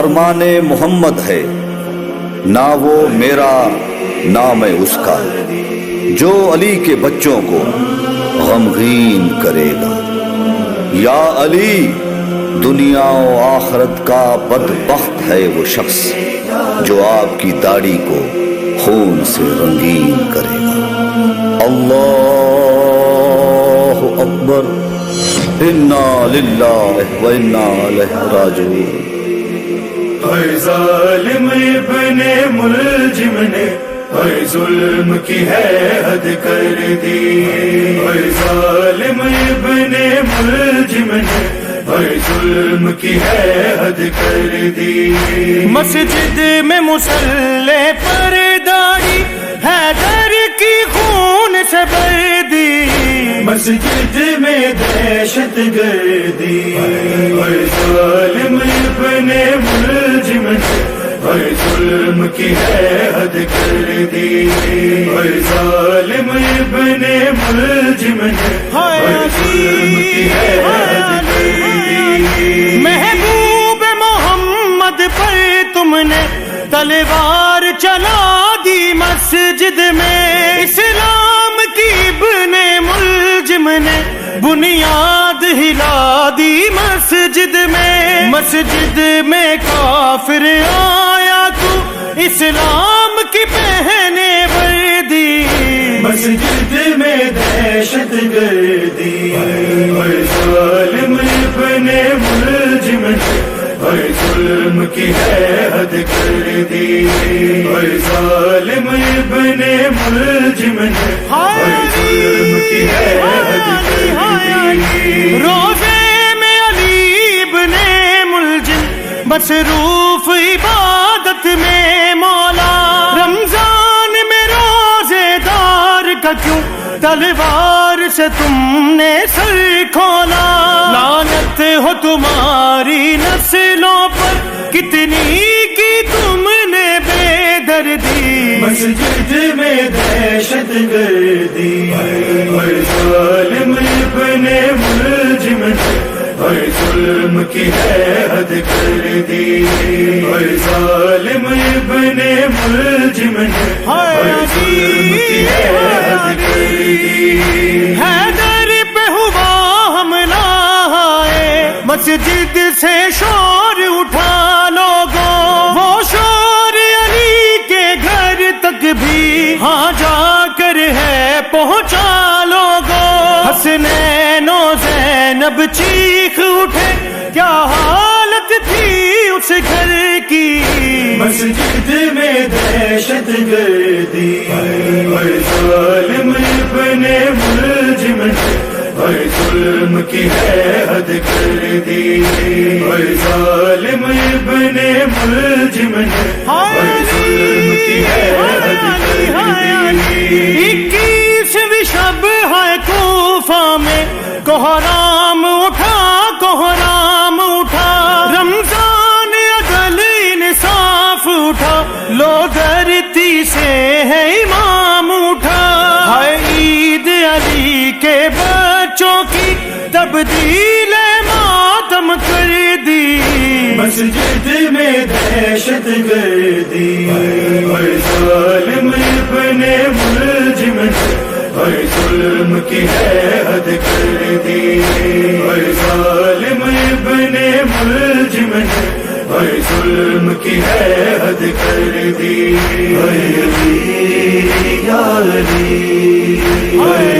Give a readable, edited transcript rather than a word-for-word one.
فرمان محمد ہے، نہ وہ میرا نہ میں اس کا، جو علی کے بچوں کو غمگین کرے گا۔ یا علی، دنیا و آخرت کا بدبخت ہے وہ شخص جو آپ کی داڑھی کو خون سے رنگین کرے گا۔ اللہ اکبر، انا للہ و انا الیہ راجعون۔ اے ظالم ابن ملجم نے اے ظلم کی ہے حد کر دی، اے ظالم ابن ملجم نے اے ظلم کی ہے حد کر دی۔ مسجد میں مصلی پر داڑھی حیدر کی خون سے بھر دی، مسجد میں دہشت گردی، اے ظالم ابن ملجم نے اے ظلم کی ہے حد کر دی، اے ظالم ابن ملجم نے اے ظلم کی ہے حد کر دی۔ محبوب محمد پر تم نے تلوار چلا دی مسجد میں، اسلام کی ابن ملجم نے بنیاد ہلا دی مسجد میں، مسجد میں کافر آیا تو اسلام کی پہنے وردی، مسجد میں دہشت گردی، اے ظالم ابن ملجم نے اے ظلم کی ہے حد کر دی، اے ظالم ابن ملجم نے اے ظلم کی ہے حد کر دی۔ روزے میں علی ابن ملجم مصروف عبادت میں مولا، رمضان میں روزے دار کا کیوں تلوار سے تم نے سر کھولا، لعنت ہو تمہاری نسلوں پر کتنی کی تم نے بے دردی، مسجد میں دہشت گردی، اے ظالم ابن ملجم نے اے ظلم کی ہے حد کر دی، اے ظالم ابن ملجم نے اے ظلم کی ہے حد کر دی۔ حیدر پہ ہوا حملہ ہے، مسجد سے شور اٹھا لوگوں، وہ شور علی کے گھر تک بھی ہاں جا کر ہے پہنچا لوگوں، حسنین و زینب چیخ اٹھے، کیا حالت تھی اس گھر کی، مسجد میں دہشت گردی، اے ظالم ابن ملجم نے اے ظلم کی ہے حد کر دی، اے ظالم ابن ملجم نے اے ظلم کی ہے حد کر دی۔ 21ویں شب ہے کوفہ میں، کوہرام اٹھا کوہرام اٹھا، رمضان عدل انصاف اٹھا، لو دھرتی سے ہے امام اٹھا، ہے عید علی کے بچوں کی تبدیل ماتم کر دی، مسجد میں دہشت گردی، اے ظالم ابن ملجم نے اے ظلم کی ہے حد کر دی، اے ظالم ابن ملجم نے اے ظلم کی ہے حد کر دی۔ اے علی یا علی، اے